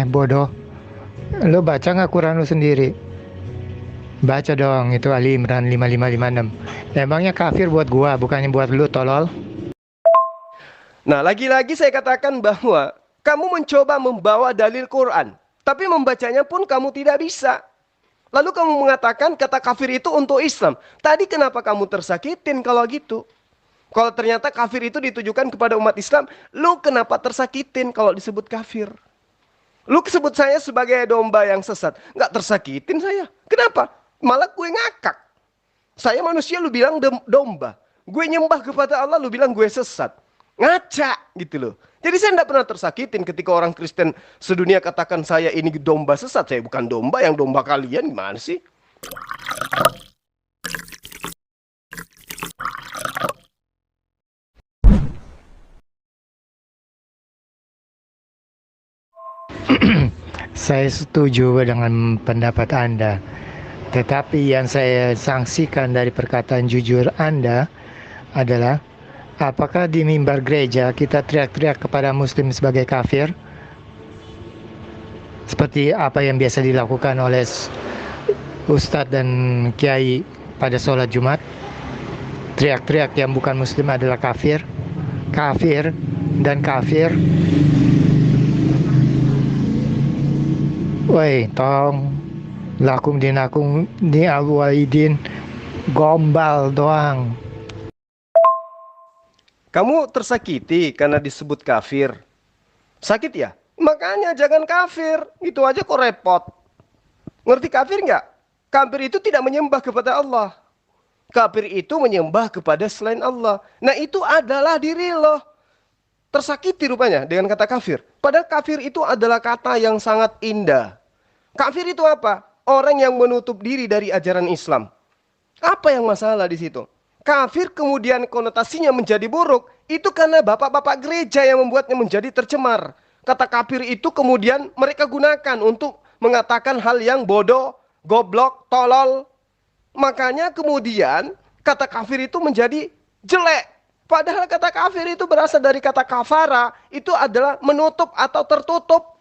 Bodoh. Lo baca nggak Quran lo sendiri? Baca dong, itu Ali Imran 5556. Emangnya kafir buat gua, bukannya buat lu, tolol. Nah, lagi-lagi saya katakan bahwa kamu mencoba membawa dalil Quran, tapi membacanya pun kamu tidak bisa. Lalu kamu mengatakan kata kafir itu untuk Islam. Tadi kenapa kamu tersakitin kalau gitu? Kalau ternyata kafir itu ditujukan kepada umat Islam, lu kenapa tersakitin kalau disebut kafir? Lu sebut saya sebagai domba yang sesat. Nggak tersakitin saya. Kenapa? Malah gue ngakak. Saya manusia, lu bilang domba. Gue nyembah kepada Allah, lu bilang gue sesat. Ngaca gitu loh. Jadi saya tidak pernah tersakitin ketika orang Kristen sedunia katakan saya ini domba sesat. Saya bukan domba, yang domba kalian gimana sih? Saya setuju dengan pendapat Anda. Tetapi yang saya sanksikan dari perkataan jujur Anda adalah, apakah di mimbar gereja kita teriak-teriak kepada muslim sebagai kafir? Seperti apa yang biasa dilakukan oleh ustadz dan kiai pada sholat Jumat? Teriak-teriak yang bukan muslim adalah kafir. Kafir dan kafir. Woi, tong lakum dinakum di alwaidin, gombal doang. Kamu tersakiti karena disebut kafir. Sakit ya? Makanya jangan kafir. Itu aja kok repot. Ngerti kafir nggak? Kafir itu tidak menyembah kepada Allah. Kafir itu menyembah kepada selain Allah. Nah, itu adalah diri lo. Tersakiti rupanya dengan kata kafir. Padahal kafir itu adalah kata yang sangat indah. Kafir itu apa? Orang yang menutup diri dari ajaran Islam. Apa yang masalah di situ? Kafir kemudian konotasinya menjadi buruk. Itu karena bapak-bapak gereja yang membuatnya menjadi tercemar. Kata kafir itu kemudian mereka gunakan untuk mengatakan hal yang bodoh, goblok, tolol. Makanya kemudian kata kafir itu menjadi jelek. Padahal kata kafir itu berasal dari kata kafara. Itu adalah menutup atau tertutup.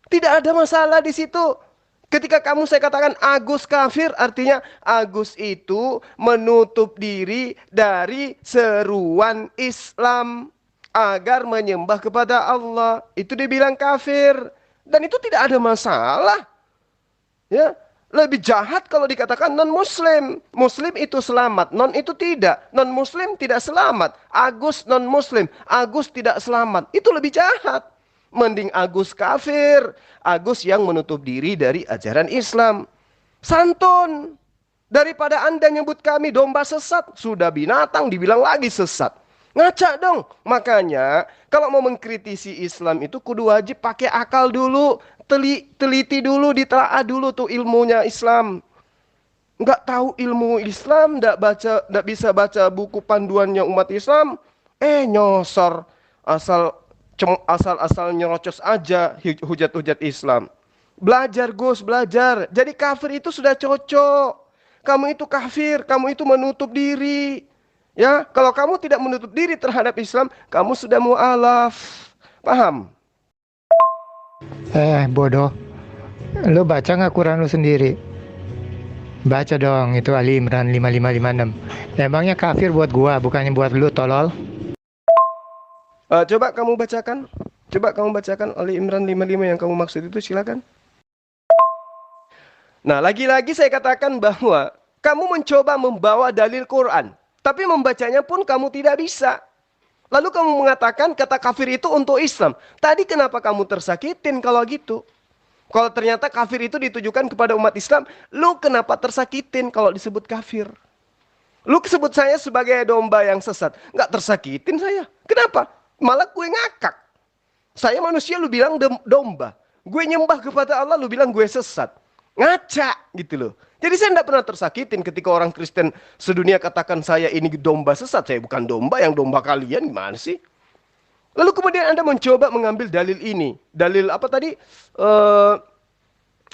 Tidak ada masalah di situ. Ketika saya katakan Agus kafir, artinya Agus itu menutup diri dari seruan Islam agar menyembah kepada Allah. Itu dibilang kafir. Dan itu tidak ada masalah. Ya, lebih jahat kalau dikatakan non-muslim. Muslim itu selamat, non itu tidak. Non-muslim tidak selamat. Agus non-muslim, Agus tidak selamat. Itu lebih jahat. Mending Agus kafir, Agus yang menutup diri dari ajaran Islam. Santun. Daripada Anda nyebut kami domba sesat, sudah binatang dibilang lagi sesat. Ngaca dong. Makanya kalau mau mengkritisi Islam itu kudu wajib pakai akal dulu. Teliti dulu, ditelaah dulu tuh ilmunya Islam. Nggak tahu ilmu Islam, nggak bisa baca buku panduannya umat Islam. Nyosor. Asal nyerocos aja hujat-hujat Islam. Belajar Gus, belajar. Jadi kafir itu sudah cocok. Kamu itu kafir, kamu itu menutup diri. Ya, kalau kamu tidak menutup diri terhadap Islam, kamu sudah mu'alaf. Paham? Bodoh. Lo baca nggak Quran lo sendiri? Baca dong, itu Ali Imran 5556. Emangnya kafir buat gua, bukannya buat lu, tolol. Coba kamu bacakan. Coba kamu bacakan Ali Imran 55 yang kamu maksud itu, silakan. Nah, lagi-lagi saya katakan bahwa kamu mencoba membawa dalil Quran, tapi membacanya pun kamu tidak bisa. Lalu kamu mengatakan kata kafir itu untuk Islam. Tadi kenapa kamu tersakitin kalau gitu? Kalau ternyata kafir itu ditujukan kepada umat Islam, lu kenapa tersakitin kalau disebut kafir? Lu sebut saya sebagai domba yang sesat. Nggak tersakitin saya. Kenapa? Malah gue ngakak. Saya manusia, lu bilang domba. Gue nyembah kepada Allah, lu bilang gue sesat. Ngaca gitu loh. Jadi saya tidak pernah tersakitin ketika orang Kristen sedunia katakan saya ini domba sesat. Saya bukan domba, yang domba kalian gimana sih? Lalu kemudian Anda mencoba mengambil dalil ini. Dalil apa tadi?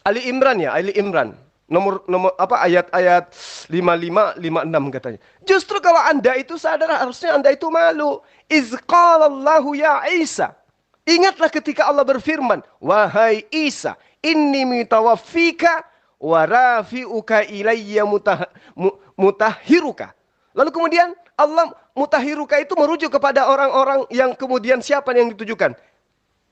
Ali Imran ya, Ali Imran. Nomor apa ayat-ayat 55 56 katanya. Justru kalau Anda itu sadar, harusnya Anda itu malu. Iz qalallahu ya Isa. Ingatlah ketika Allah berfirman, wahai Isa, inni mutawaffika wa rafi'uka ilayya mutahhiruka. Lalu kemudian Allah mutahhiruka itu merujuk kepada orang-orang yang kemudian siapa yang ditujukan?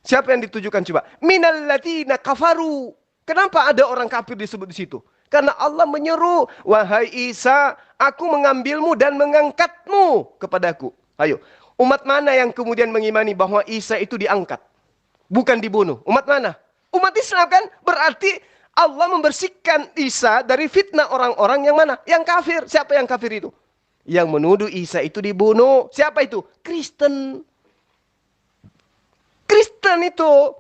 Siapa yang ditujukan coba? Minal ladzina kafaru. Kenapa ada orang kafir disebut di situ? Karena Allah menyeru, wahai Isa, aku mengambilmu dan mengangkatmu kepadaku. Ayo, umat mana yang kemudian mengimani bahwa Isa itu diangkat? Bukan dibunuh. Umat mana? Umat Islam kan? Berarti Allah membersihkan Isa dari fitnah orang-orang yang mana? Yang kafir. Siapa yang kafir itu? Yang menuduh Isa itu dibunuh. Siapa itu? Kristen. Kristen itu.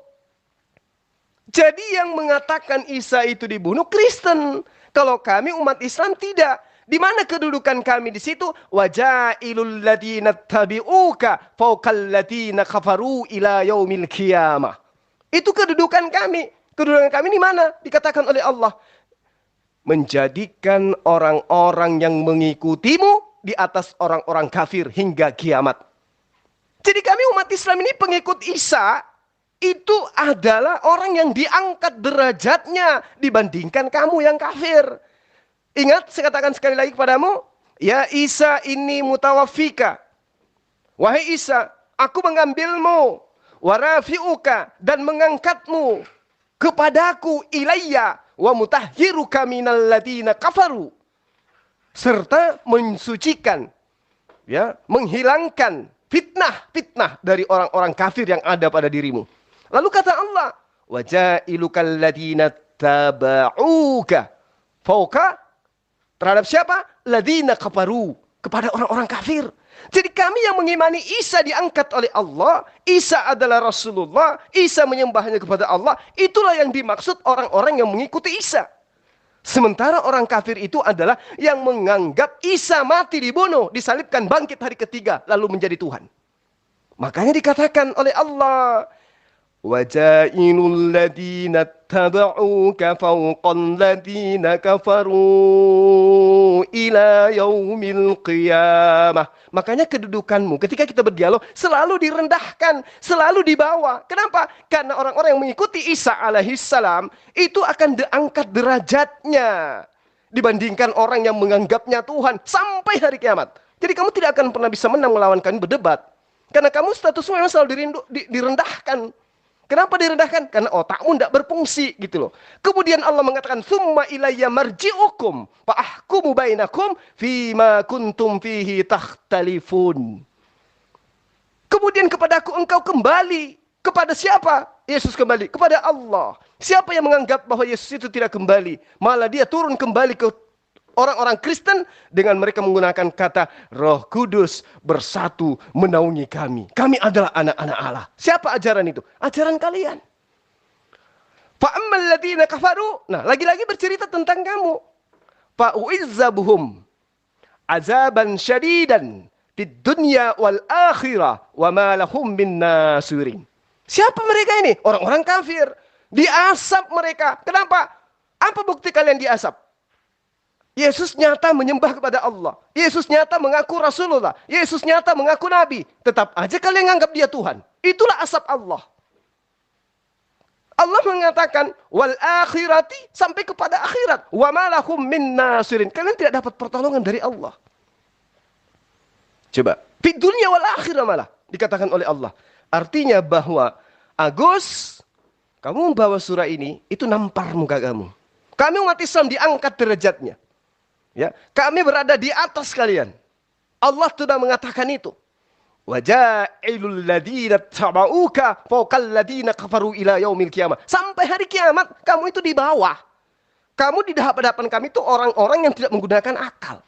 Jadi yang mengatakan Isa itu dibunuh Kristen. Kalau kami umat Islam tidak. Di mana kedudukan kami di situ? Wajailul ladina tabi'uka fawqal ladina kafaru ila yaumil qiyamah. Itu kedudukan kami. Kedudukan kami di mana? Dikatakan oleh Allah. Menjadikan orang-orang yang mengikutimu di atas orang-orang kafir hingga kiamat. Jadi kami umat Islam ini pengikut Isa itu adalah orang yang diangkat derajatnya dibandingkan kamu yang kafir. Ingat, saya katakan sekali lagi kepadamu, ya Isa ini mutawaffika. Wahai Isa, aku mengambilmu, warafi'uka, dan mengangkatmu kepadaku ilayya, wa mutahhiruka minal ladina kafaru. Serta mensucikan, ya, menghilangkan fitnah-fitnah dari orang-orang kafir yang ada pada dirimu. Lalu kata Allah, wajailukal ladina taba'uka fauka terhadap siapa? Ladina kafaru, kepada orang-orang kafir. Jadi kami yang mengimani Isa diangkat oleh Allah, Isa adalah Rasulullah, Isa menyembahnya kepada Allah, itulah yang dimaksud orang-orang yang mengikuti Isa. Sementara orang kafir itu adalah yang menganggap Isa mati dibunuh, disalibkan, bangkit hari ketiga, lalu menjadi Tuhan. Makanya dikatakan oleh Allah, wajailul ladina taba'uka fawqal ladina kafaru ila yaumil qiyamah. Makanya kedudukanmu ketika kita berdialog selalu direndahkan, selalu di bawah. Kenapa? Karena orang-orang yang mengikuti Isa alaihissalam itu akan diangkat derajatnya dibandingkan orang yang menganggapnya Tuhan sampai hari kiamat. Jadi kamu tidak akan pernah bisa menang melawan kami berdebat. Karena kamu statusmu memang selalu direndahkan. Kenapa direndahkan? Karena otakmu tidak berfungsi gitu loh. Kemudian Allah mengatakan, "Tsumma ilayya marji'ukum fa ahkumu bainakum fima kuntum fihi takhtalifun." Kemudian kepadaku engkau kembali. Kepada siapa? Yesus kembali. Kepada Allah. Siapa yang menganggap bahwa Yesus itu tidak kembali? Malah dia turun kembali ke orang-orang Kristen dengan mereka menggunakan kata Roh Kudus bersatu menaungi kami. Kami adalah anak-anak Allah. Siapa ajaran itu? Ajaran kalian. Fa'ammal ladina kafaru. Nah, lagi-lagi bercerita tentang kamu. Fa'uizzabuhum azaban syadidan di dunya wal akhirah wa ma lahum min nasirin. Siapa mereka ini? Orang-orang kafir. Diasap mereka. Kenapa? Apa bukti kalian diasap? Yesus nyata menyembah kepada Allah. Yesus nyata mengaku Rasulullah. Yesus nyata mengaku Nabi. Tetap aja kalian menganggap dia Tuhan. Itulah asap Allah. Allah mengatakan, wal akhirati, sampai kepada akhirat. Wa ma lahum min nasirin. Kalian tidak dapat pertolongan dari Allah. Coba. Di dunia wal akhirah malah. Dikatakan oleh Allah. Artinya bahwa, Agus, kamu membawa surah ini, itu nampar muka kamu. Kami umat Islam diangkat derajatnya. Ya, kami berada di atas kalian. Allah sudah mengatakan itu. Wajailul ladina tabauka fawqal ladina kafaru ila yaumil qiyamah. Sampai hari kiamat kamu itu di bawah. Kamu di hadapan kami itu orang-orang yang tidak menggunakan akal.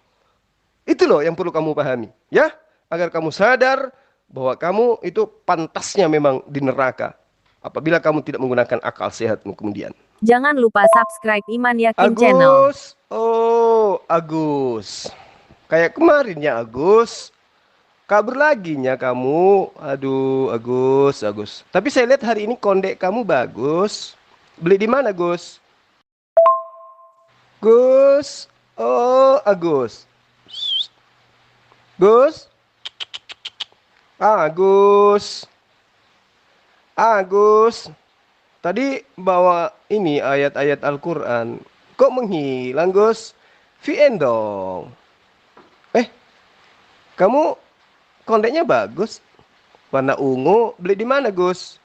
Itu loh yang perlu kamu pahami, ya, agar kamu sadar bahwa kamu itu pantasnya memang di neraka apabila kamu tidak menggunakan akal sehatmu kemudian. Jangan lupa subscribe Iman Yakin Channel. Agus, oh Agus, kayak kemarin ya Agus, kabur laginya kamu, aduh Agus. Tapi saya lihat hari ini kondek kamu bagus, beli di mana Gus? Gus, oh Agus, Gus, Agus, Agus, tadi bawa ini ayat-ayat Al-Quran. Kok menghilang, Gus? VN dong. Eh, kamu kondeknya bagus. Warna ungu, beli di mana, Gus?